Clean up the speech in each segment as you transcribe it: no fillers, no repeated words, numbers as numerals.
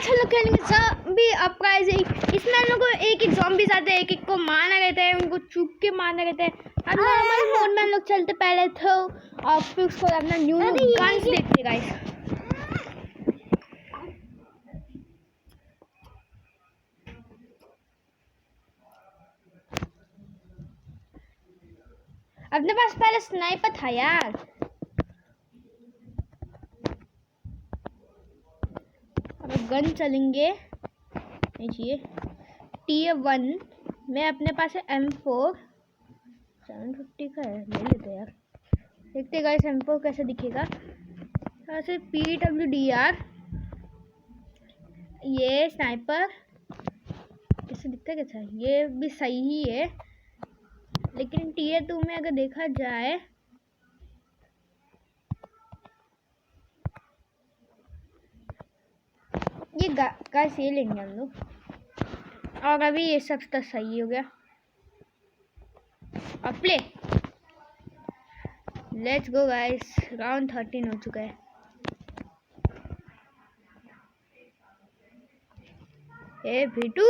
Guys हम लोग खेलेंगे ज़ॉम्बी अपराइजिंग। इसमें हम लोग को एक एक ज़ॉम्बीज आते हैं, एक एक को मारना रहता है, उनको चुप के मारना रहता है। अब नॉर्मल मोड में हम लोग चलते पहले तो और फिर उसको अपना न्यू गन्स देखते गाइस। अपने पास पहले स्नाइपर था यार। अब गन चलेंगे नहीं चाहिए। Tier 1 में अपने पास है M4 750 का है, ले लेते हैं यार। देखते गाइस M4 कैसे दिखेगा। ऐसे PWDR ये स्नाइपर कैसे दिखता है, कैसा है ये भी सही ही है, लेकिन Tier 2 में अगर देखा जाए ये गाइस ये लेंगे हम लोग। और अभी ये सब तो सही हो गया। अब play let's go guys. Round 13 हो चुका है। ए भीटू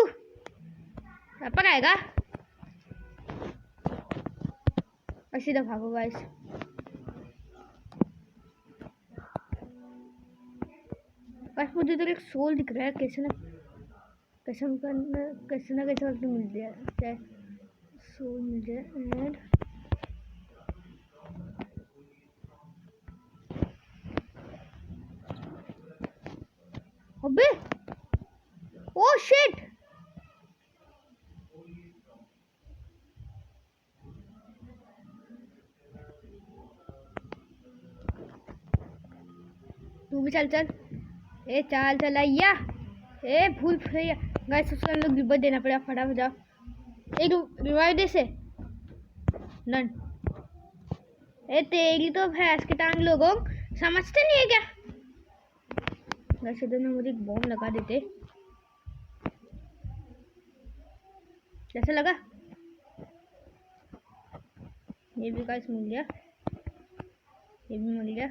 अपन आएगा और सीधा भागो गाइस। बस मुझे तो एक सोल दिख रहा है, कैसे ना कैसे मिल जाए, चाहे सोल मिल जाए। एंड अबे ओ शिट, तू भी चल चल। ए चाल चलाइया, ए भूल भैया गाइस उसको हम लोग रिवर देना पड़ेगा। फटाफट जाओ, एक रिवाइव दे से नन। ए तेरी तो भैंस के टांग लोगों समझते नहीं है क्या। वैसे तो ना मुझे एक बॉम्ब लगा देते, कैसे लगा। ये भी गाइस मिल गया, ये भी मिल गया।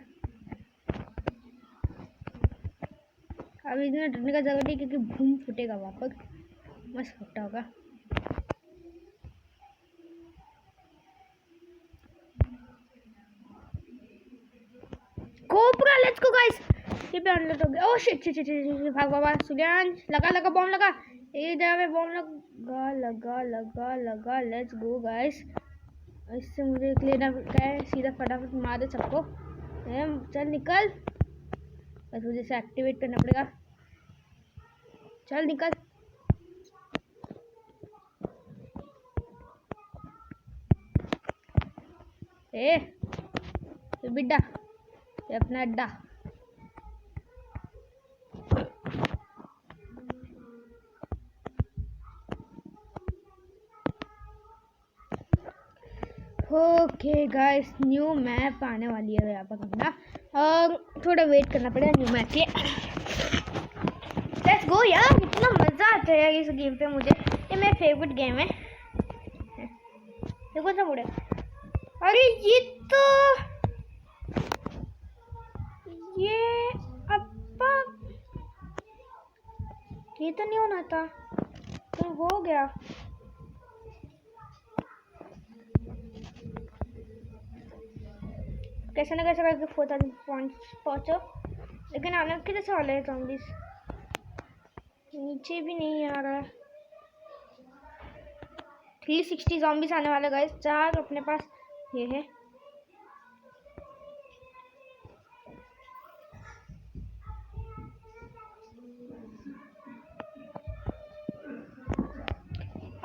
अब इतना डरने का जरूरत नहीं क्योंकि बूम फूटेगा वापस, मस्त फुटता होगा। Cobra let's go guys. ये पे अनलॉक हो गया। ओह शिट शिट शिट, भाग बाबा सुलियान, लगा बॉम्ब लगा। एक जगह पे बॉम्ब लगा। Let's go guys. इससे मुझे एक लेना है, सीधा फटाफट मार दे सबको। चल निकल, बस मुझे इसे एक्टिवेट करना पड़ेगा। चल निकल। ए बिड्डा, ये अपना अड्डा। ओके गाइस, न्यू मैप आने वाली है यहाँ पर अपना, और थोड़ा वेट करना पड़ेगा न्यू मैप के। लेट्स गो यार, इतना मज़ा आता है इस गेम पे मुझे, ये मेरा फेवरेट गेम है। देखो सब उड़े। अरे ये तो ये तो नहीं होना था, तो हो गया। कैसे ना कैसे करके 4000 पॉइंट्स पहुंचो, लेकिन आने किधर से वाले हैं ज़ॉम्बीज़, नीचे भी नहीं आ रहा है। 360 ज़ॉम्बीज़ आने वाले गाइस, 4 अपने पास ये है।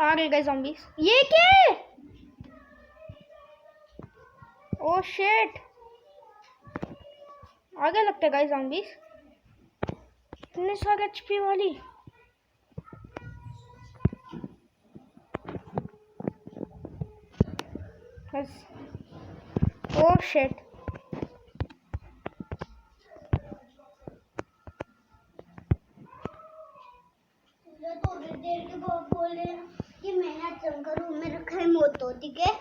आ गए गाइस ज़ॉम्बीज़। ये क्या है? ओह शिट, आगे लगता है गाइस ज़ॉम्बीज़। इतने सारे एचपी वाली। ओह शिट, देर के बाद बोल रहे हैं कि मैंने चमका रूम में रखा है मोतो, ठीक है।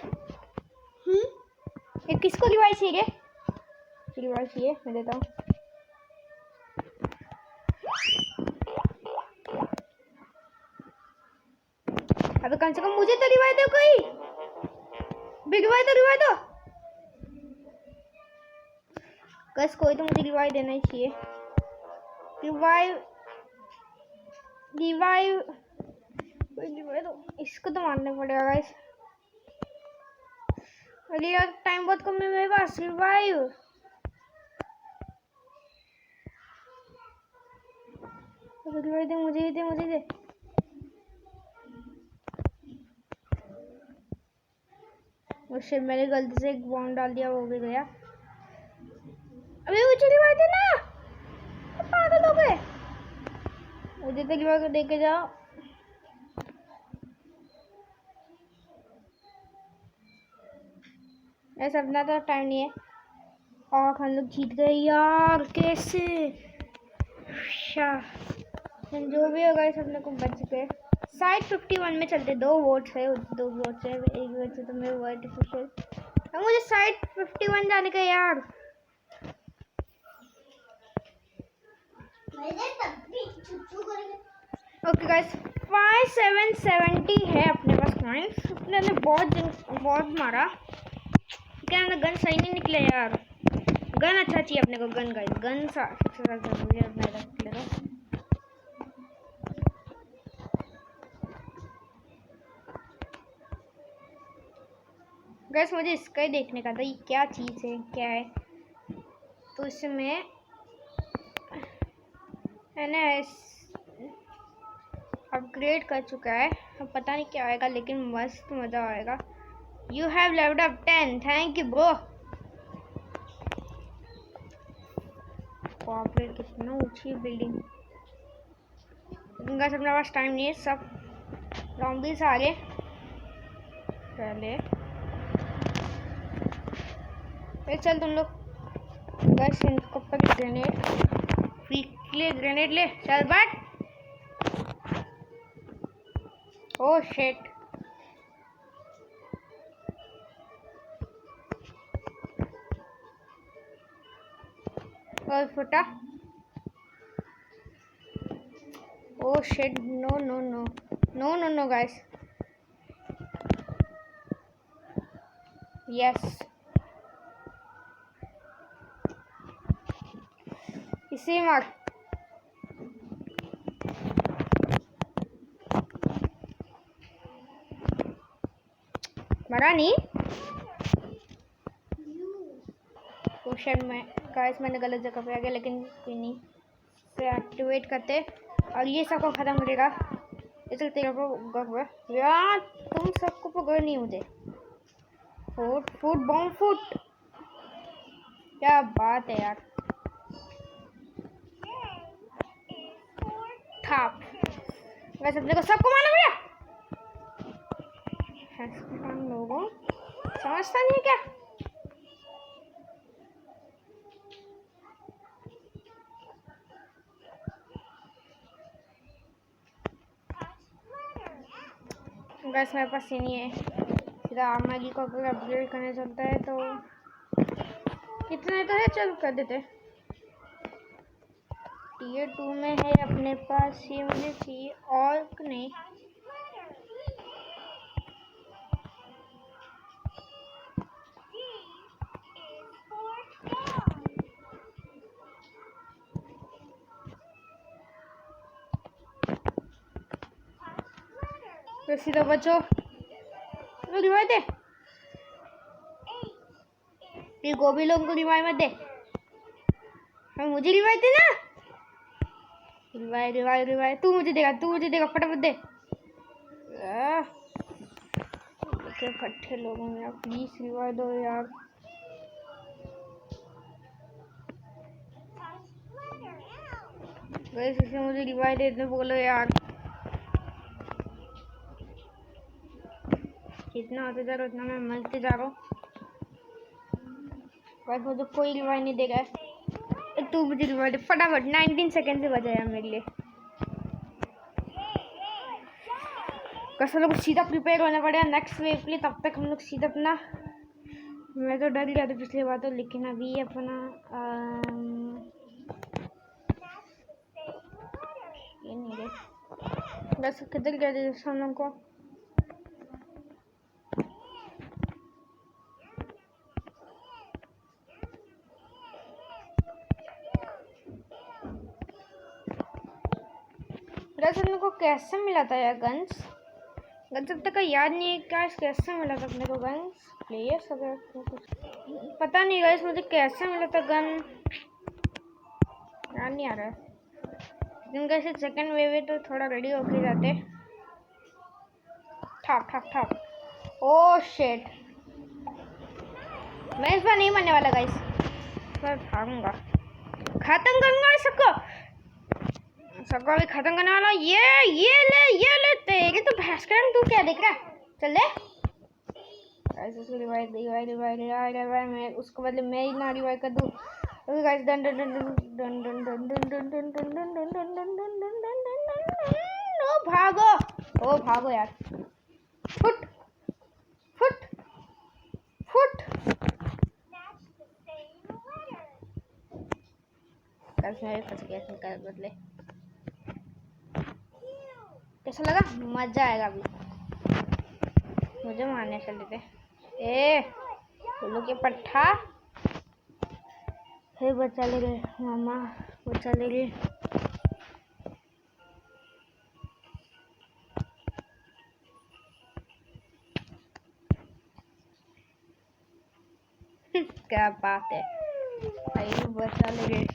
ये किसको रिवाइव चाहिए? रिवाइव चाहिए, मैं देता हूँ। कम से कम मुझे तो रिवाइव दो कोई। रिवाइव दो गाइस, कोई तो मुझे रिवाइव देना ही चाहिए। रिवाइव दो, इसको तो मारना पड़ेगा गाइस। अरे यार टाइम बहुत कम है मेरे पास। रिवाइव दे, मुझे दे। उससे मैंने गलती से एक बॉम्ब डाल दिया, वो भी गया। अबे मुझे रिवाइव देना, पागल हो गए। मुझे तो रिवाइव दे के जाओ। ऐसा अपना तो टाइम नहीं है। और हम लोग जीत गए यार, कैसे? जो भी होगा इस अपने को बच गए। साइड 51 में चलते। 2 वोट्स है, एक वोट से तो मेरे वर्ड ऑफिशियल। अब मुझे साइड 51 जाने का यार। ओके गाइस, 5770 है अपने पास पॉइंट्स। अपने ने बहुत मारा। क्या ना, गन सही नहीं निकले यार। गन अच्छा चाहिए अपने को। गन गाइस, गन सबसे ज्यादा जरूरी है अपने रख ले। गाइस मुझे इसका ही देखने का था, ये क्या चीज़ है, क्या है। तो इसमें है ना, अपग्रेड कर चुका है। अब पता नहीं क्या आएगा, लेकिन मस्त मज़ा आएगा। You have levelled up 10, thank you bro. कितना ऊंची बिल्डिंग। गाइस अपने पास टाइम नहीं है, सब ज़ॉम्बीज़ आ गए पहले। चल तुम लोग गाइस, इनको पर ग्रेनेड ले चल बट। ओह शिट, और फुटा। Oh shit, no guys. Yes, इसे मार। मरा नहीं। क्वेश्चन में गाइस मैंने गलत जगह पे आ गया, लेकिन कोई नहीं। इसे एक्टिवेट करते और ये सबको खत्म करेगा। इसे तेरे को यार, तुम सबको पकड़ नहीं मुझे। फूट बॉम्ब फूट, क्या बात है यार। ठाप वैसे अपने को सबको मारना पड़ा। लोगों समझता नहीं है क्या? गैस मेरे पास ही नहीं है। सीधा मैगी को अगर अपग्रेड करने चलता है तो कितने तो है, चल कर देते। टीयर 2 में है अपने पास, ये मुझे चाहिए और नहीं। तो सीधा बचो, रिवाइव दे। फिर गोभी लोगों को रिवाइव मत दे। हाँ मुझे रिवाइव दे ना। रिवाइव तू मुझे देगा फटाफट दे। फट्टे लोगों में प्लीज रिवाइव दो यार। वैसे मुझे रिवाइव देने बोलो यार। जितना होते जा रहा उतना मैं मरते जा रहा हूँ। बस मुझे कोई रिवाइव नहीं देगा। तू मुझे रिवाइव दे फटाफट। 19 सेकंड से बचा है मेरे लिए। कैसे लोग सीधा प्रिपेयर होना पड़ेगा नेक्स्ट वेव के लिए। तब तक हम लोग सीधा अपना, मैं तो डर ही गया था पिछली बार तो, लेकिन अभी अपना ये नहीं है। बस किधर गया हम लोग को। गैस अपने को कैसे मिला था यार गन्स? गन्स अब तक का याद नहीं है क्या कैसे मिला था अपने को गन्स। प्लेयर्स वगैरह कुछ पता नहीं गैस मुझे कैसे मिला था गन, याद नहीं आ रहा है। लेकिन गैस सेकंड वेव है तो थोड़ा रेडी होके जाते। ठक ठक ठक। ओह शिट, मैं इस बार नहीं मरने वाला गाइस, इस बार भागूंगा, खत्म करूंगा सबको, सबको अभी खत्म करने वाला। ये ले तेरी तो भैंस कर, तू क्या देख रहा है, चल ले गाइस। उसको रिवाइव मैं उसको बदले मैं ही ना रिवाइव कर दूं। Okay guys done done done done done done done done done done done done done done done done done done. ओ भागो, ओ भागो यार, फुट फुट फुट। गाइस मैं फंस गया इसमें बदले। कैसा लगा? मजा आएगा अभी, मुझे मारने चल देते। ए बोलो के पट्टा, हे बचा ले रे मामा, बचा ले रे। क्या बात है भाई, बचा ले रे।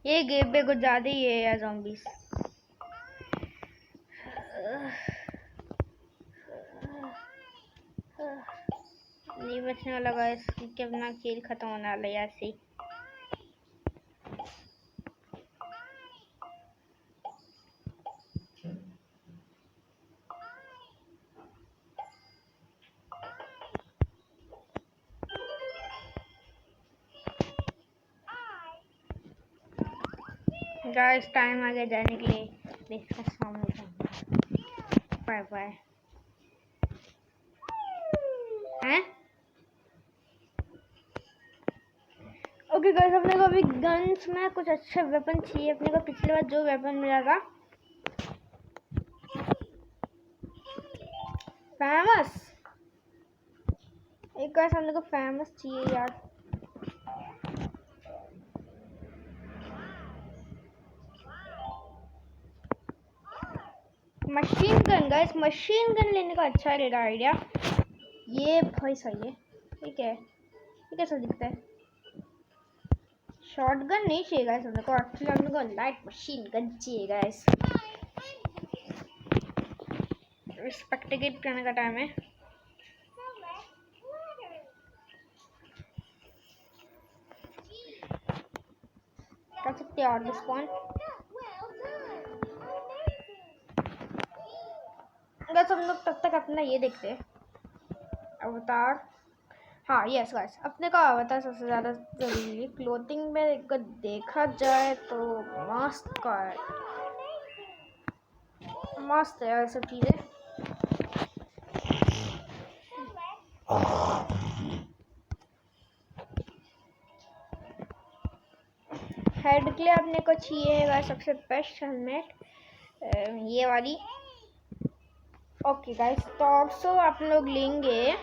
ये गेम पे कुछ ज्यादा ही है यार ज़ॉम्बीज़। नहीं बचने वाला गाइस, क्योंकि अपना खेल खत्म होने वाला है यार से। गाइस टाइम आ गया जाने के लिए, देखा सामने जाना। Bye bye. हैं ओके गाइस, अपने को अभी गन्स में कुछ अच्छे वेपन चाहिए। अपने को पिछले बार जो वेपन मिला था फेमस, एक गाइस अपने को फेमस चाहिए यार। Machine gun guys, machine gun लेने का अच्छा रहेगा आइडिया। ये भाई सही है, ठीक है। ये कैसा दिखता है? शॉटगन नहीं चाहिए गाइस अपने को, एक्चुअली अपने को लाइट मशीन गन चाहिए गाइस। रिस्पेक्टिगेट करने का टाइम है। कर सकते हैं और रिस्पॉन गाइस। हम लोग तब तक अपना ये देखते हैं अवतार। हाँ यस गाइस, अपने का अवतार सबसे ज़्यादा जरूरी है। क्लोथिंग में अगर देखा जाए तो मस्त का है, मस्त है सब चीज़ें। हेड के लिए अपने को चाहिए गाइस सबसे बेस्ट हेलमेट, ये वाली। ओके गाइस, तो ऑल्सो आप लोग लेंगे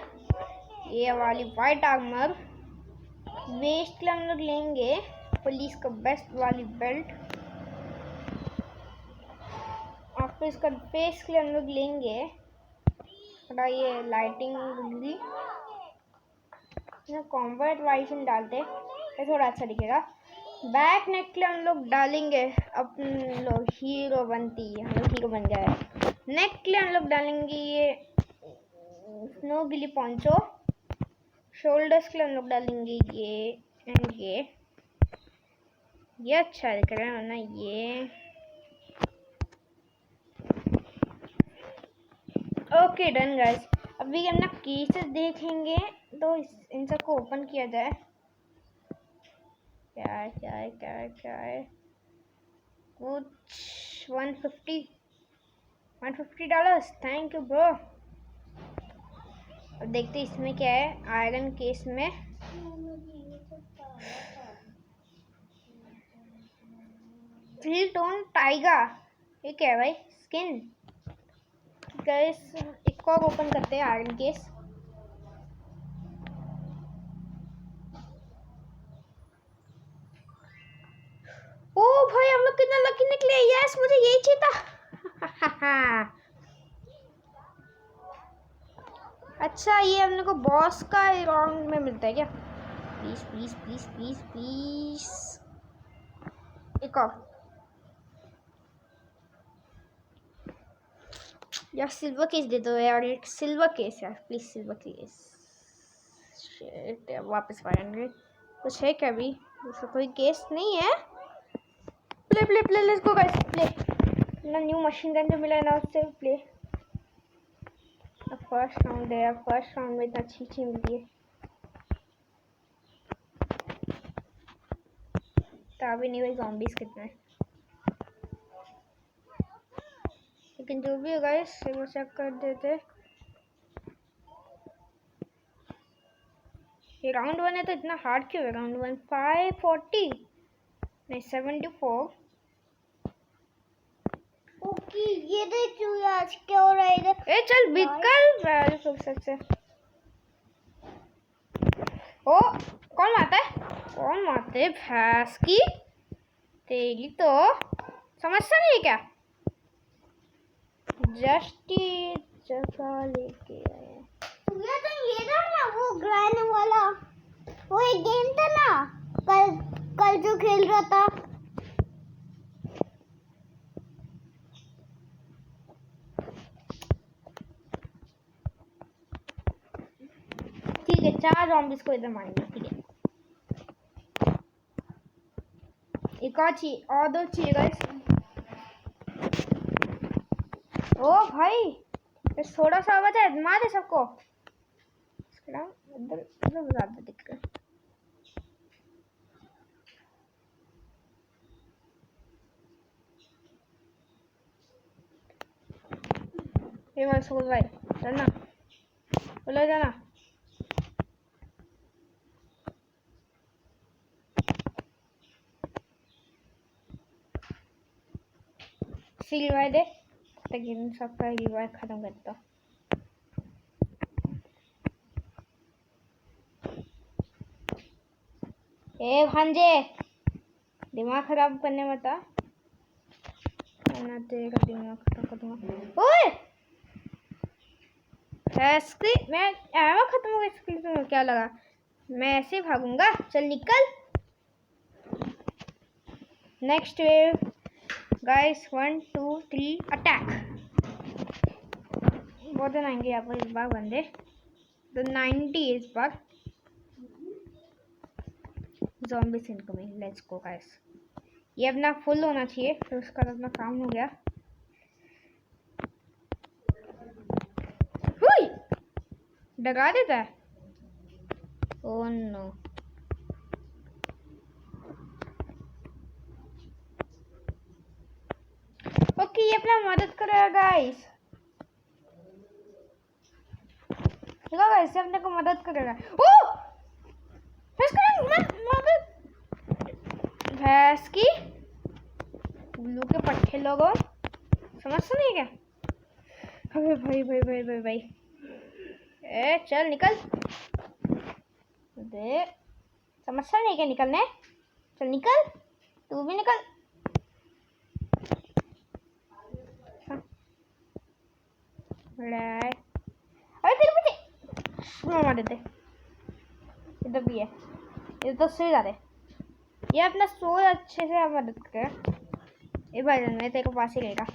ये वाली वाइट आर्मर। वेस्ट के लिए हम लोग लेंगे पुलिस का बेस्ट वाली बेल्ट। और फिर इसका फेस के लिए हम लोग लेंगे थोड़ा ये लाइटिंग भी, कॉम्बैट वाइजन डालते ये थोड़ा अच्छा दिखेगा। बैक नेक के लिए हम लोग डालेंगे, अपन लोग हीरो बनती है, हम लोग हीरो बन गए। नेक के लिए हम लोग डालेंगे ये स्नो गिली पॉन्चो। शोल्डर्स के लिए हम लोग डालेंगे ये एंड ये अच्छा दिख रहा है ना ये। ओके डन गाइस, अभी हम ना केसेस देखेंगे तो इन सबको ओपन किया जाए। क्या है क्या है क्या है क्या है, कुछ $150 थैंक यू ब्रो। अब देखते इसमें क्या है। आयरन केस में थ्री टोन टाइगा, ये क्या है भाई? स्किन। गाइस एक और ओपन करते हैं आयरन केस। यही चीता। अच्छा ये अपने को बॉस का राउंड में मिलता है क्या? Please please please please please एक और यार, सिल्वर केस दे दो यार, एक सिल्वर केस यार, प्लीज सिल्वर केस। शिट, वापस 500। कुछ है क्या अभी? दूसरा कोई केस नहीं है। Play play play, let's go guys, play. ना न्यू मशीन गन जो मिला है ना, उससे प्ले। फर्स्ट राउंड है यार, फर्स्ट राउंड में इतना अच्छी चीज मिली है। तभी नहीं भाई, ज़ॉम्बीज कितने हैं, लेकिन जो भी है गाइस वो चेक कर देते। ये राउंड 1 है तो इतना हार्ड क्यों है? राउंड 1 540 नहीं 74। ओके ये देख क्यों आज क्या हो रहा है इधर। ए चल बिकल वेल कर सकते। ओ कौन मारता है? कौन मारते है भैंस की? तेरी तो समझता नहीं है क्या? जस्ट जगह लेके आए। ये तो ये था ना वो ग्रैंड वाला, वो एक गेम था ना कल कल जो खेल रहा था। ठीक है, 4 ज़ॉम्बीज को इधर मारेंगे। ठीक है, एक और चाहिए, और 2 चाहिए गाइस। ओ भाई थोड़ा सा आवाज है, मार दे सबको। इधर इधर ज्यादा दिख रहा है। ये भाई सोल भाई चलना, बोलो जाना। रिवाइव दे तक इन सबका रिवाइव खत्म करता। ए भांजे दिमाग खराब करने मत आ, वरना तेरा दिमाग खराब कर दूंगा। ओए ऐसे मैं एमो खत्म हो गई, इसके लिए क्या लगा? मैं ऐसे भागूंगा, चल निकल। Next wave guys, 1 2 3 attack. बहुत जन आएंगे यहाँ पर इस बार बंदे, तो 90 इस बार। Zombies incoming, let's go guys. ये अपना फुल होना चाहिए, फिर उसका अपना काम हो गया। हुई डगा देता है। ओह नो, ओके ये अपना मदद करेगा गाइस। देखो गाइस, ये अपने को मदद करेगा। ओह मदद भैंस की उल्लू के पट्टे लोगों, समझते नहीं क्या? अबे भाई भाई भाई भाई भाई, ए चल निकल दे, समझता नहीं क्या निकलने? चल निकल, तू भी निकल। अरे तेरे पीछे मार देते। इधर भी है, इधर तो सही जा रहे। ये अपना सोच अच्छे से मदद करे। ये भाई मैं तेरे को पास ही रहेगा।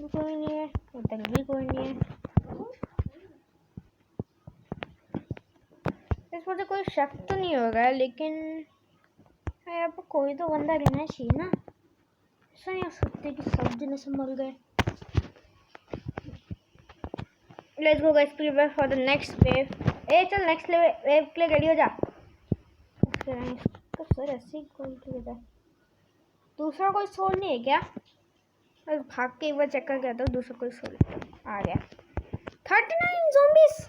कोई नहीं है उधर भी, कोई नहीं है। इस पर कोई शक तो नहीं होगा, लेकिन यहाँ पर कोई तो बंदा रहना चाहिए ना। ऐसा नहीं हो सकते कि सब जने से मर गए। Let's go guys, prepare for the next wave. ए चल नेक्स्ट वेव के लिए रेडी हो जा। इसका सर ऐसे ही खोल के देता है। दूसरा कोई सोल नहीं है क्या? बस भाग के एक बार चेक कर गया था, दूसरा कोई सोल आ गया। 39 ज़ॉम्बीज।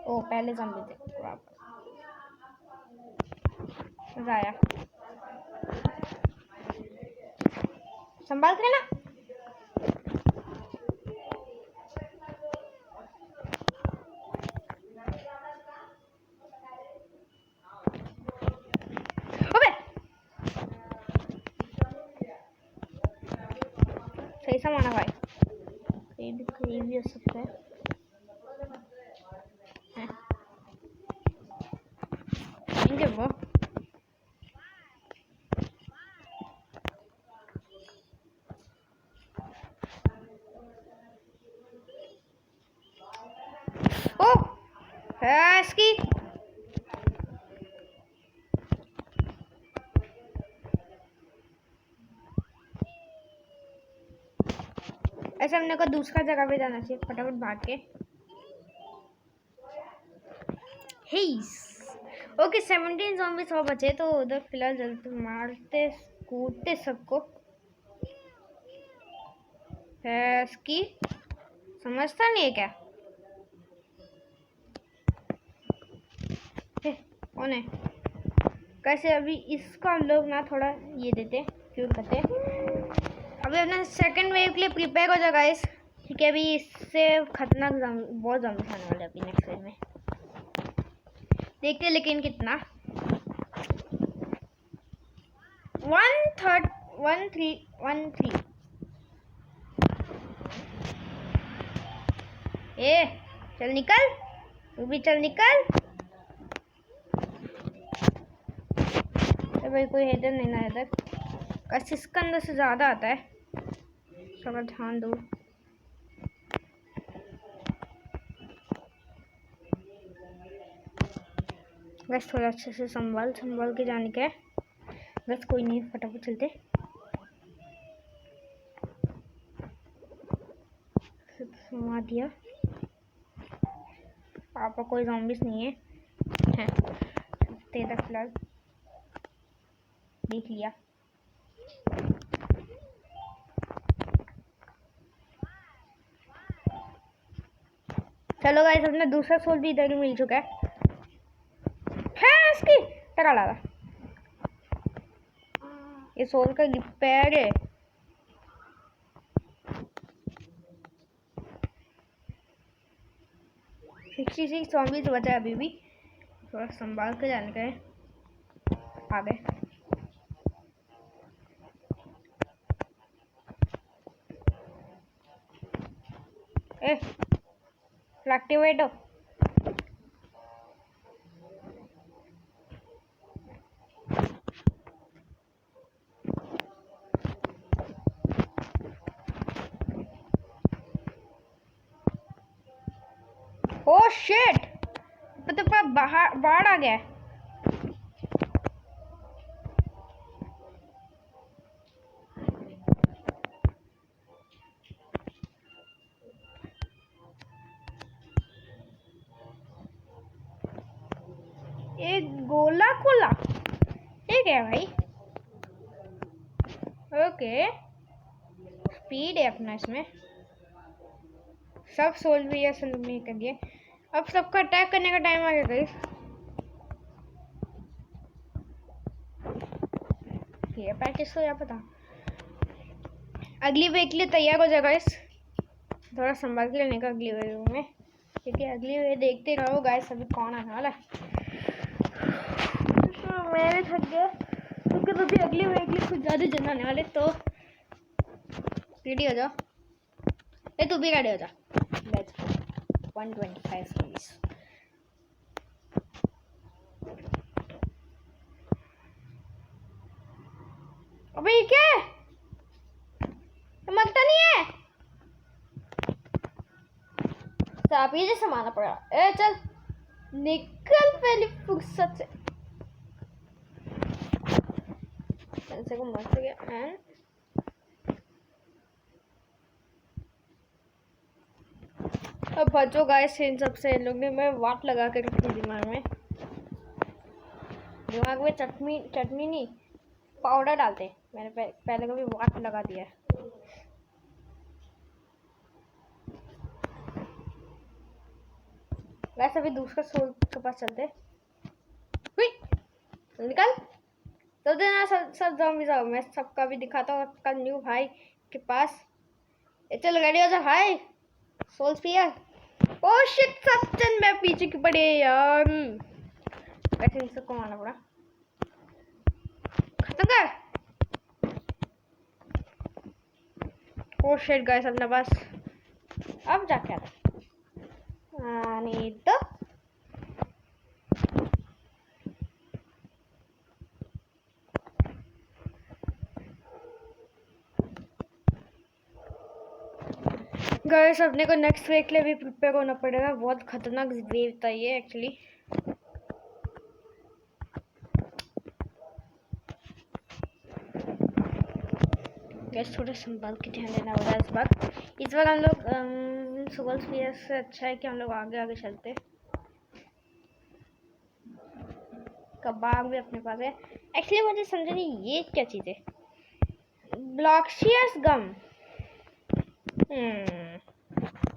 ओ पहले ज़ॉम्बी थे, मजा आया। संभाल के ना। सही सा माना भाई, कहीं भी हो सकता है। आएंगे वो। ओह है इसकी। ऐसे हमने को दूसरा जगह पे जाना चाहिए, फटाफट भाग के। हेस ओके 17 ज़ॉम्बीज़ और बचे, तो उधर फिलहाल जल्दी मारते कूदते सबको। है इसकी समझता नहीं है क्या? कौन है? कैसे अभी इसको हम लोग ना थोड़ा ये देते क्यों करते। अभी अपना सेकंड वेव के लिए प्रिपेयर हो जाए गाइस, ठीक है। अभी इससे खतरनाक बहुत ज़ॉम्बीज़ आने वाले अभी नेक्स्ट वेव में, देखते हैं लेकिन कितना। 1313 ए चल निकल, तू भी चल निकल। तो भाई कोई हेडर नहीं ना इधर, कस इसका अंदर से ज़्यादा आता है, थोड़ा ध्यान दो। बस थोड़ा अच्छे से संभाल के जाने का है। बस कोई नहीं, फटाफट चलते। संभाल दिया, पापा कोई ज़ॉम्बीज़ नहीं है, तेरा फिलहाल देख लिया। चलो गाइस, अपना दूसरा सोल भी इधर ही मिल चुका है इसकी टका लगा। ये सोल का रिपेयर है। सिक्सटी सिक्स ज़ॉम्बीज़ बचा है अभी भी, थोड़ा संभाल के जाने का है। आ गए। एक्टिवेट हो। ओह शिट, तो बाहर आ गया। एक गोला कोला, ठीक है भाई। ओके स्पीड है अपना इसमें, सब सोल भी असल में कर दिए। अब सबका अटैक करने का टाइम आ गया गाइस। ये प्रैक्टिस हो या पता, अगली वेव के लिए तैयार हो जाए गाइस, थोड़ा संभाल के लेने का अगली वेव में, ठीक है। अगली वेव देखते रहो गाइस, अभी कौन आने वाला है। मैं थक गया क्योंकि तो अभी अगली वेव के लिए कुछ ज़्यादा जन आने वाले, तो रेडी हो जाओ। तू भी रेडी हो जा। Let's 125 zombies. अबे ये क्या है, मरता नहीं है, सांप ही जैसे मारना पड़ा। ए चल निकल पहले फुर्सत से को मर गया। एंड अब बचो गाइस इन सबसे। इन लोग ने मैं वाट लगा के रखी दिमाग में चटनी नहीं पाउडर डालते। मैंने पहले कभी वाट लगा दिया है। वैसे अभी दूसरा सोल के पास चलते। निकल तो देना सब ज़ॉम्बीज़ आओ, मैं सबका भी दिखाता हूँ कल न्यू भाई के पास। चल रेडी हो जा भाई, soul sphere. Oh shit Sachin, मैं पीछे की पड़े यार, वैसे इन सबको मारना पड़ा। खत्म कर। ओ शिट गाइस, अपने पास अब जाके आने दो। गाइस अपने को नेक्स्ट वेव के लिए भी प्रिपेयर होना पड़ेगा। बहुत खतरनाक वेव था ये एक्चुअली। गैस थोड़ा संभाल के ध्यान देना होगा इस बार हम लोग सुबह स्पीयर से अच्छा है कि हम लोग आगे आगे चलते। कबाब भी अपने पास है। एक्चुअली मुझे समझ नहीं ये क्या चीज़ है। ब्लॉक्शियस गम।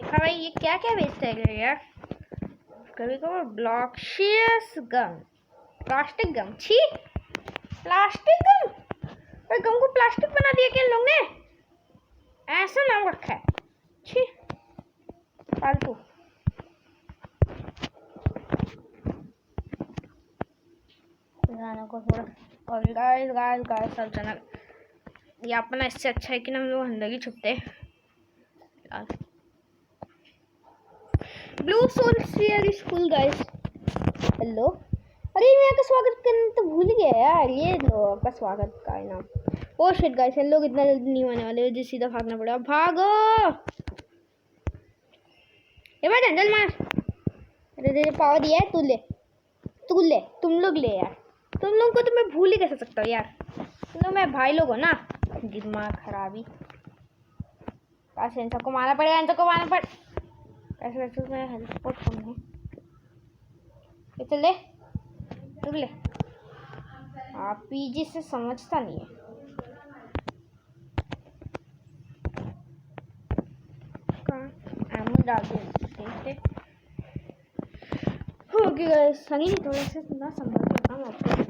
हाँ भाई, ये क्या क्या बेचता है यार। कभी कभी ब्लॉक्शियस गम, प्लास्टिक गम। छी, प्लास्टिक गम। भाई गम को प्लास्टिक बना दिया क्या लोग ने, ऐसा नाम रखा है। छी, फालतू। को थोड़ा और गाइस गाइस गाइस सब जना ये अपना, इससे अच्छा है कि हम लोग अंदर ही छुपते हैं। Blue soul sphere is full guys. Hello, अरे मैं आपका स्वागत करना तो भूल गया यार। ये लो आपका स्वागत का नाम। ओ शिट गाइस, लोग इतना जल्दी नहीं आने वाले, जो सीधा भागना पड़ेगा। भागो, ये मैं डंडल मार। अरे तेरे पावर दिया है, तू ले, तुम लोग ले यार। तुम लोग को तो मैं भूल ही कैसे सकता हूँ यार। तुम लोग मैं भाई लोग हो ना, दिमाग खराबी। इन सबको मारना पड़ेगा, इन सबको मारना पड़। ऐसे वैसे मैं हेल्थ बहुत कम है। ये चल ले, तू ले। आप पीजी से समझता नहीं है। डाल दे। ओके गाइस, सनी थोड़ा सा ना संभाल के काम आपको।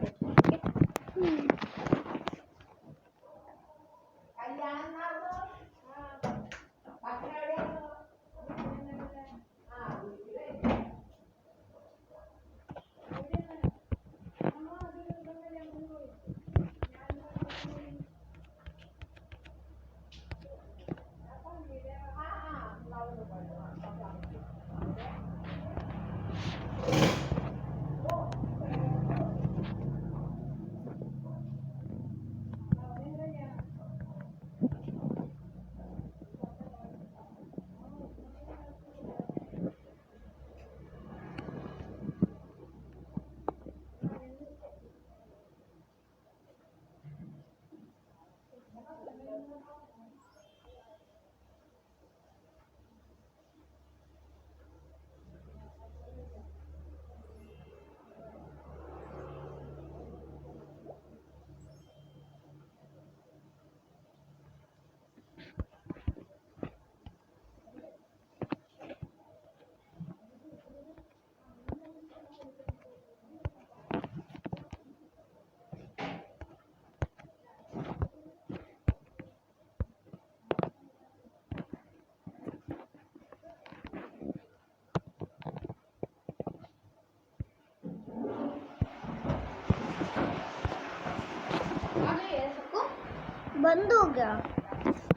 बंद हो गया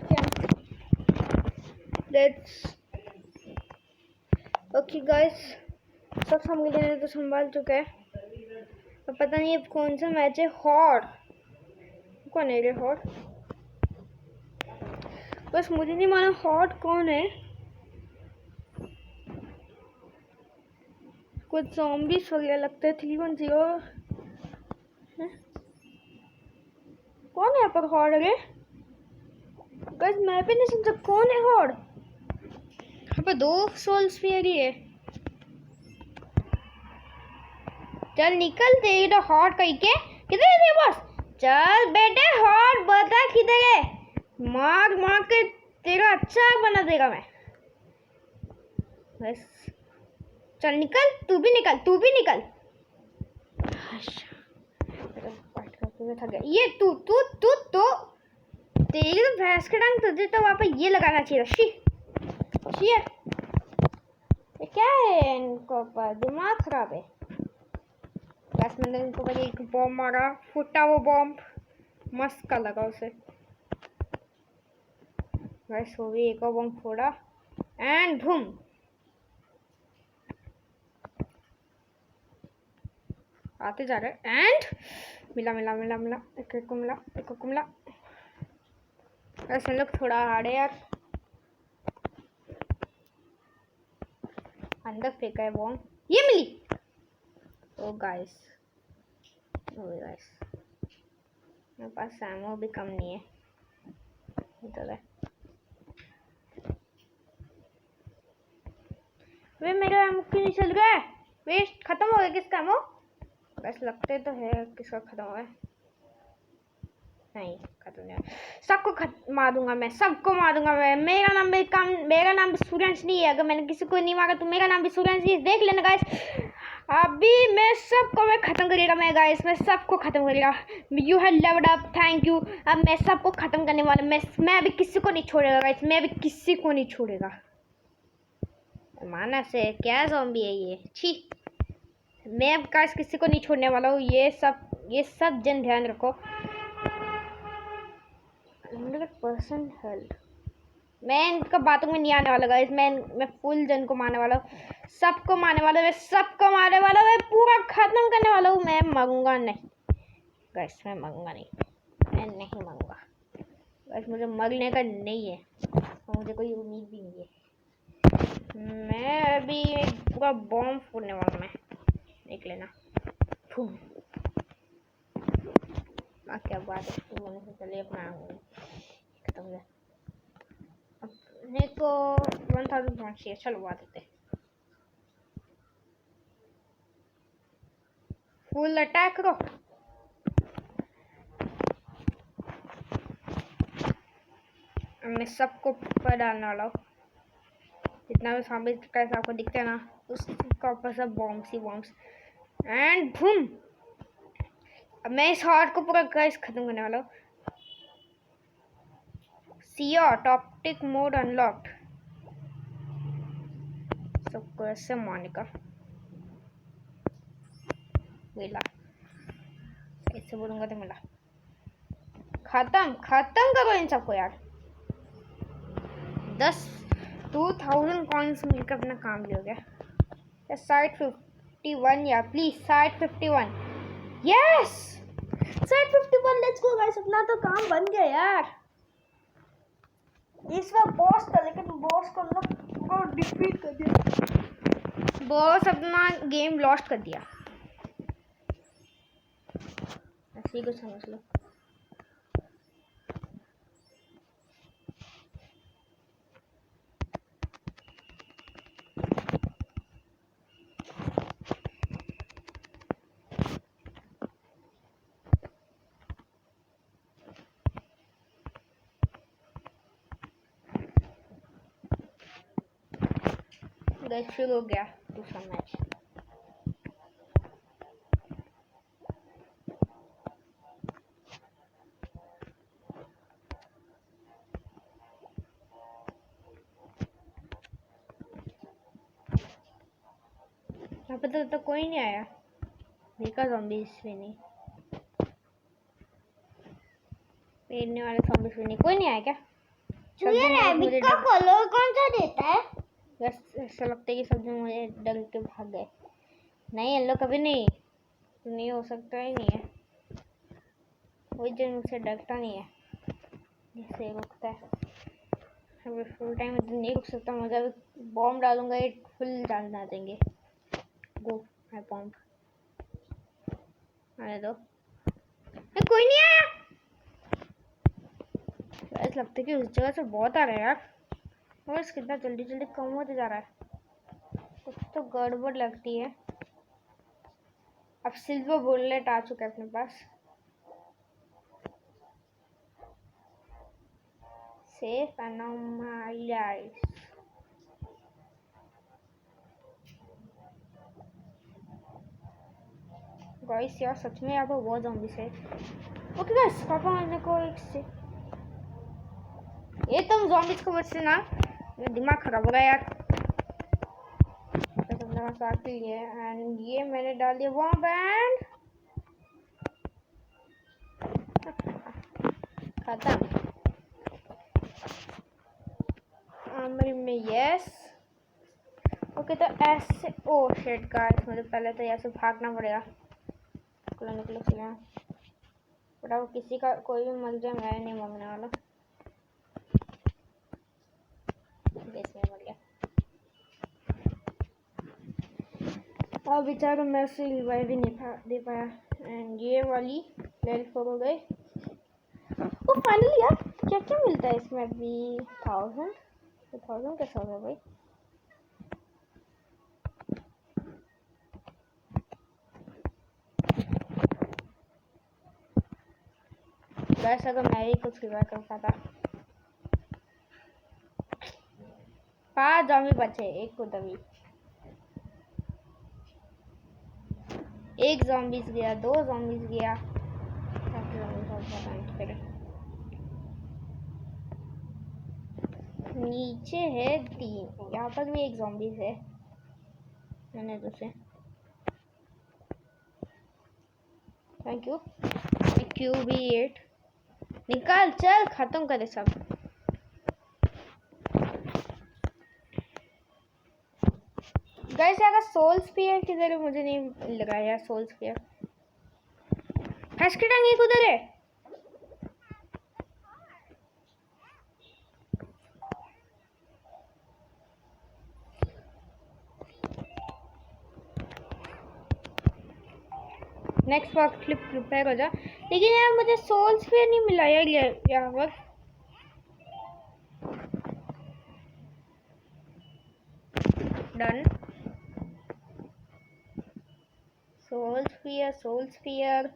क्या? Let's ओके गाइस, सब संभाल तो संभाल चुका है। अब पता नहीं अब कौन सा मैच है। हॉट कौन है रे? हॉट बस मुझे नहीं मालूम हॉट कौन है। कुछ ज़ॉम्बीज़ वगैरह लगते हैं। 310 कौन है यहाँ पर हॉट? अरे गाइस मैं भी नहीं समझा कौन है हॉट। यहाँ पर 2 सोल स्फीयर ही है। चल निकल, तेरी तो हॉट कहीं के किधर है तेरे बॉस? चल बेटे हॉट बता किधर है? मार मार के तेरा अच्छा बना देगा मैं। बस चल निकल, तू भी निकल, तू भी निकल। थक गया ये। तू तू तू तो तेरी तो भैंस के टांग, तुझे तो वहाँ पे ये लगाना चाहिए। शी ये क्या है? इनको पर दिमाग खराब है। बस मैंने इनको पर एक बॉम्ब मारा, फुटा वो बॉम्ब, मस्त का लगा उसे। गाइस वो भी एक और बम फोड़ा एंड बूम। आते जा रहे एंड मिला मिला मिला मिला, एक एक को मिला, एक को मिला। ऐसे लोग थोड़ा हार्ड है यार। अंदर फेंका है बॉम्ब, ये मिली। ओ गाइस, मेरे पास एमो भी कम नहीं है। इधर है वे, मेरा एमो क्यों नहीं चल रहा है? वेस्ट खत्म हो गया किसका एमो? बस लगते तो है किसका खत्म हुआ है। नहीं खत्म नहीं, सबको मारूंगा मैं, सबको मारूंगा मैं। मेरा नाम भी सूरज नहीं है। अगर मैंने किसी को नहीं मारा तो मेरा नाम भी सूरज नहीं है, देख लेना गाइस। अभी मैं सबको मैं खत्म करेगा मैं गाइस, मैं सबको खत्म करेगा। You have loved up, thank you. अब मैं सबको खत्म करने वाला, मैं अभी किसी को नहीं छोड़ेगा गाइस, मैं अभी किसी को नहीं छोड़ेगा। माना से क्या ज़ॉम्बी है ये, छी। मैं अब गाइस किसी को नहीं छोड़ने वाला हूँ। ये सब जन ध्यान रखो। 100% हेल्थ। मैं इनका बातों में नहीं आने वाला गाइस। मैं फुल जन को मारने वाला हूँ, सबको मारने वाला हूँ, मैं सबको मारने वाला हूँ, मैं पूरा खत्म करने वाला हूँ। मैं मरूंगा नहीं गाइस, मैं मरूंगा नहीं, मैं नहीं मरूंगा गाइस। मुझे मरने का नहीं है और मुझे कोई उम्मीद भी नहीं है। मैं अभी पूरा बॉम्ब फोड़ने वाला हूँ, मैं देख लेना। क्या बात है, मैंने से चलिए अपना खत्म हो गया। अपने को 1000 पॉइंट चाहिए, चलो बात देते। फुल अटैक करो। मैं सबको पर डालने वाला हूँ। जितना भी सामने कैसे आपको दिखता है ना, उसका ऊपर सब bombs he bombs and boom. अब मैं इस हॉट को पूरा गैस खत्म करने वाला हूँ। सीओ टॉप्टिक मोड अनलॉक्ड। सबको ऐसे मारने का मिला, ऐसे बोलूंगा तो मिला। खत्म करो इन सबको यार। 2000 कॉइन्स मिलकर अपना काम भी हो गया। साइड 51 या please side 51। Yes side 51, let's go guys. अपना तो काम बन गया यार। इस बार बॉस था, लेकिन बॉस को हमने डिफीट कर दिया। बॉस अपना गेम लॉस्ट कर दिया, ऐसे ही कुछ समझ लो। शुरू हो गया दूसरा मैच। यहाँ पे तो कोई नहीं आया, देखा ज़ॉम्बीज़ भी नहीं, पेड़ने वाले ज़ॉम्बीज़ भी नहीं, कोई नहीं आया क्या? ये रैबिट का कलर कौन सा देता है? बस ऐसा लगता है कि सब मुझे डर के भाग गए। नहीं येलो कभी नहीं, नहीं हो सकता ही नहीं है। कोई जन मुझसे डरता नहीं है, जिससे रुकता है। अभी फुल टाइम नहीं रुक सकता, मुझे अभी बॉम्ब डालूंगा, ये फुल डालना देंगे। गो है बॉम्ब, आने दो। कोई नहीं आया। ऐसा लगता है कि उस जगह से बहुत आ रहा है यार, और कितना जल्दी जल्दी कम होते जा रहा है। कुछ तो गड़बड़ लगती है। अब सिल्वर बुलेट आ चुका है अपने पास। सेफ एनोमलाइज। गाइस यार सच में यहाँ पर बहुत ज़ॉम्बीज़ है। ओके गाइस, पापा आने को एक से ये तुम ज़ॉम्बीज़ को बचते ना, मेरा दिमाग खराब हो गया यार। तो तुमने मजाक के लिए एंड ये मैंने डाल दिया बॉम्ब एंड खत्म। ओके तो ऐसे, ओ शिट गाइस, मुझे पहले तो यहाँ से भागना पड़ेगा। निकलो निकलो चलो, बड़ा वो किसी का कोई भी मर जाए, मैं नहीं मरने वाला। इसमें मर गया। अब बेचारा मैं से रिवाइव ही नहीं दे पाया। एंड ये वाली लेवल 4 हो गई। ओ फाइनली यार, क्या क्या मिलता है इसमें अभी? 1000 कैसा होगा भाई? वैसे अगर मैं ही कुछ रिवाइव कर पाता। 5 ज़ॉम्बी बचे, एक को दबी। 1 ज़ॉम्बीज गया, 2 ज़ॉम्बीज गया। नीचे है 3, यहाँ पर भी 1 ज़ॉम्बीज है। मैंने दूसरे थैंक यू। QB8 निकाल, चल खत्म करे सब। गाइस यार सोल स्फीयर किधर है? मुझे नहीं लगा यार सोल स्फीयर। फैस की टांगी किधर है? नेक्स्ट वक्त क्लिप प्रिपेयर हो जा। लेकिन यार मुझे सोल स्फीयर नहीं मिला यार यहाँ पर। Done. Soul sphere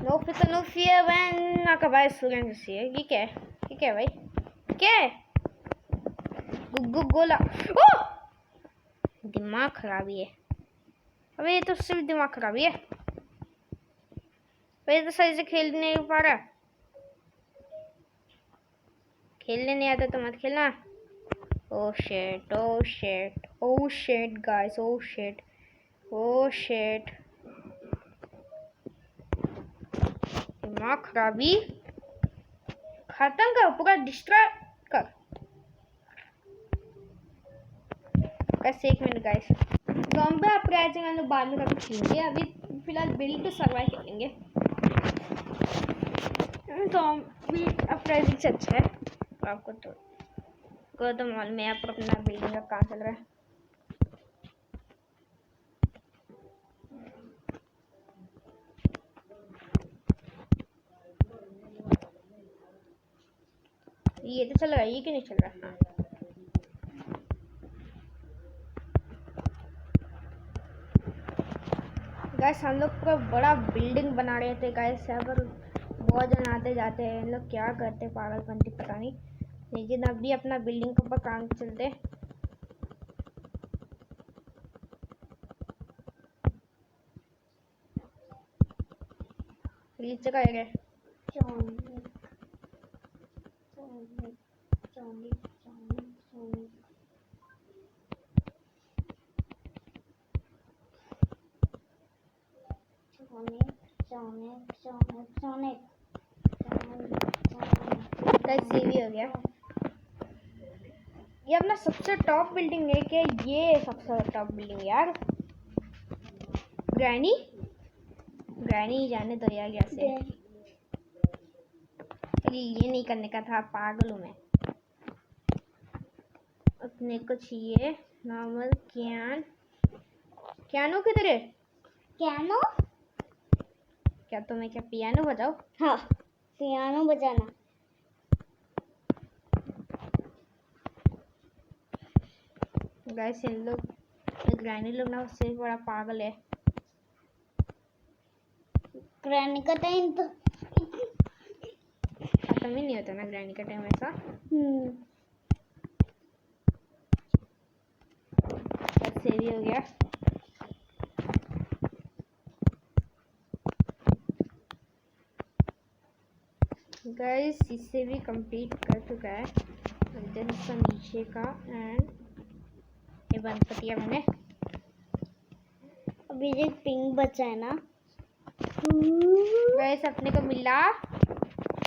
no fear when अकाबाई स्टूडेंट से। ये क्या है? ये क्या है भाई? क्या है? गुग्गू गोला। ओ दिमाग खराबी है। अबे ये तो सिर्फ दिमाग खराबी है। भाई तो सही से खेल नहीं पा रहा। खेलने नहीं आता तो मत खेलना। Oh shit oh shit oh shit guys, oh shit oh shit. दिमाग खराबी खत्म कर, पूरा डिस्ट्रॉय कर। बस 1 मिनट गाइस। ज़ॉम्बी अपराइजिंग हम लोग बाद में कभी खेलेंगे, अभी फिलहाल बिल्ड टू सर्वाइव खेलेंगे। ज़ॉम्बी अपराइजिंग से अच्छा है आपको तो मॉल में यहाँ पर अपना बिल्डिंग का काम चल रहा है। ये तो चल रहा है, ये क्यों नहीं चल रहा? हाँ गाइस हम लोग पूरा बड़ा बिल्डिंग बना रहे थे गाइस। यहाँ पर बहुत जन आते जाते हैं, इन लोग क्या करते पागलपंती पता नहीं। लेकिन अभी अपना बिल्डिंग के ऊपर काम चलते। नीचे का है सीवी हो गया। ये अपना सबसे टॉप बिल्डिंग है क्या? ये सबसे टॉप बिल्डिंग यार। ग्रैनी जाने दो यार कैसे। ये नहीं करने का था, पागल हूँ मैं। अपने को चाहिए नॉर्मल कैनो किधर है? कैनो क्या तुम्हें क्या पियानो बजाओ? हाँ पियानो बजाना। गाइस इन लोग ग्रैनी लोग ना उससे बड़ा पागल है। ग्रैनी का टाइम तो खत्म ही नहीं होता ना ग्रैनी का टाइम ऐसा। ऐसे भी हो गया। गाइस इससे भी कंप्लीट कर चुका है। देन इसका नीचे का एंड ये बंद कर दिया मैंने। अभी एक पिंक बचा है ना। गाइस अपने को मिला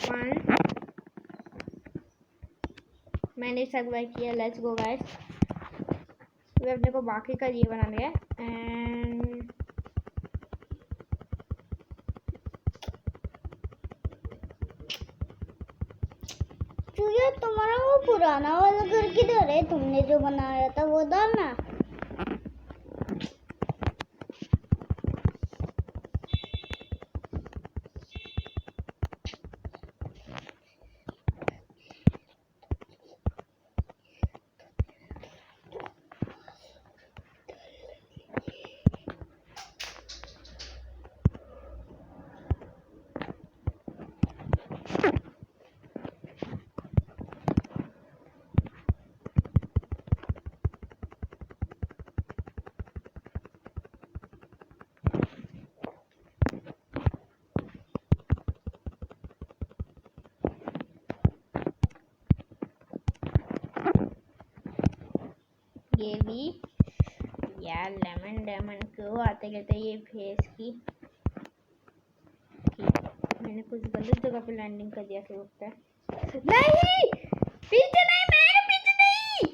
1। मैंने सर्वाइव किया। Let's go guys. अभी अपने को बाकी का ये बनाना है एंड चूया तुम्हारा वो पुराना वाला घर किधर है? तुमने जो बनाया था वो डालना। ये भी यार लेमन क्यों आते रहते ये फेस की। मैंने कुछ गलत जगह पे लैंडिंग कर दिया लगता है। नहीं पीछे नहीं, मैं पीछे नहीं।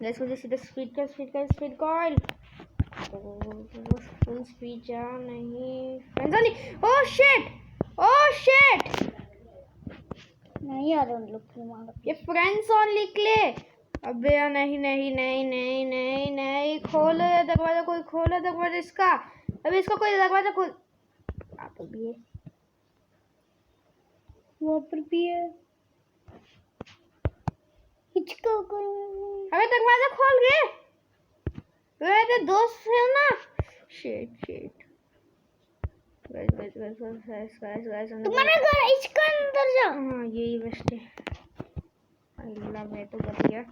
लेट्स मुझे सीधा स्पीड कर फुल स्पीड जा नहीं फ्रेंड्स। ओह शिट नहीं यार उन लोग क्यों मारा? ये फ्रेंड्स ऑनली क्ले। अबे यार नहीं खोलो ये दरवाजा, कोई खोलो दरवाजा इसका। अभी इसका कोई दरवाजा खोल। आप भी है वहाँ पर भी है। इसको अबे दरवाजा खोल गए। मेरे दोस्त है ना। शिट गाइस तुम्हारा घर इसका अंदर जा। हाँ यही बेस्ट है। अल्लाह मैं तो बच गया।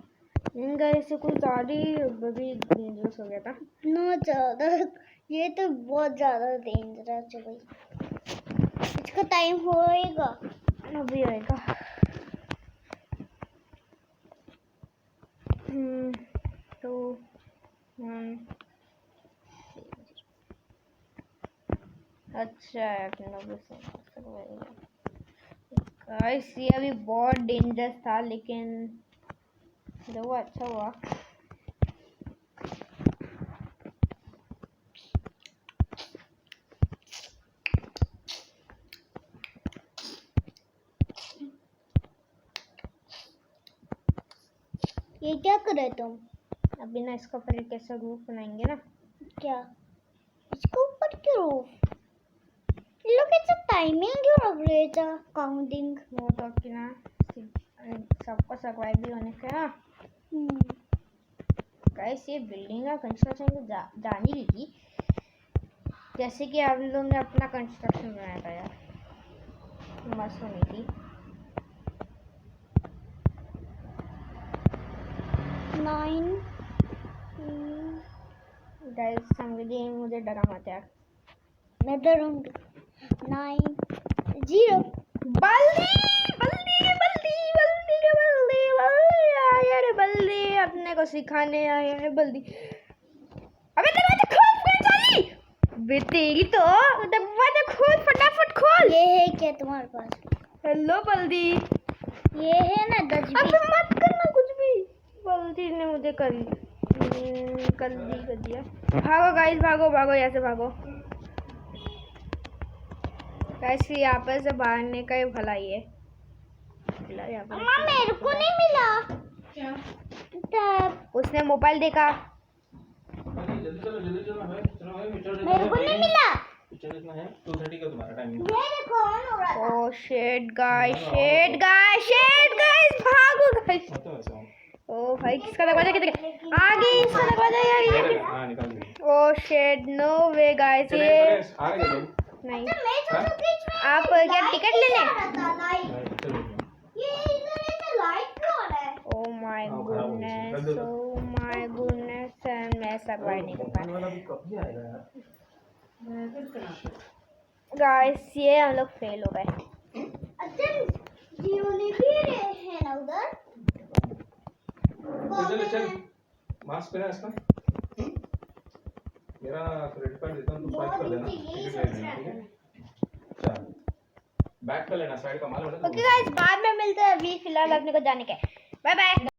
इन गाइस से कुछ ज़्यादा ही बड़ी डेंजरस हो गया था। नो ज़्यादा, ये तो बहुत ज़्यादा डेंजरस है भाई। इसका टाइम होएगा, अभी आएगा। तो अच्छा गाइस ये अभी बहुत डेंजरस था, लेकिन जो वो अच्छा हुआ। ये क्या करे तुम? अभी ना इसका पहले कैसा रूफ बनाएंगे ना। क्या इसको ऊपर क्यों रूफ? लोग इट्स टाइमिंग क्यों रख रहे थे? काउंटिंग वो तो कि ना सबको सर्वाइव भी होने का ना। गाइस ये बिल्डिंग का कंस्ट्रक्शन तो जानी ली थी, जैसे कि आप लोगों ने अपना कंस्ट्रक्शन बनाया था यार, मस्त होनी थी। 9 गाइस समझिए मुझे डरा मत यार। मैं डरूंगी। 9 0 बल्दी अपने को सिखाने आया है बल्दी। अबे दरवाजा खोल फ्रेंड्स। बे तेरी तो दरवाजा खोल, फटाफट खोल। ये है क्या तुम्हारे पास? हेलो बल्दी। ये है ना 10 अबे मत करना कुछ भी। बल्दी ने मुझे कर दिया। भागो गाइस भागो यहाँ से भागो। गाइस यहाँ पर से भागने का ही भला ही है। अम्मा मेरे को नहीं मिला। क्या? तब उसने मोबाइल देखा। जल्दी चलो मेरे को नहीं मिला। पिक्चर देखना है 2:30 का तुम्हारा टाइम। ये देखो ऑन हो रहा था। ओह शिट गाइस भागो गाइस। ओ भाई किसका दरवाजा किधर आगे? इसका दरवाजा यार। हां निकाल दे। Oh shit no way guys. ये आ गए लोग। नहीं मैं तो बीच में आप क्या टिकट ले लें? ये इधर इधर लाइट क्यों आ रहा है? ओह माय गुडनेस मैं सर्वाइव नहीं कर पाया वाला भी कब ही आएगा यार। गाइस। ये हम लोग फेल हो गए। अच्छा जियो ने भी है ना उधर। चल मास्क पहना इसका। मेरा क्रेडिट कार्ड देता हूं, तू स्वाइप कर देना, टिकट ले लेना, ठीक है? चल बैक कर लेना, साइड का माल होना। ओके गाइस बाद में मिलते हैं। अभी फिलहाल अपने को जाने का है। Bye bye.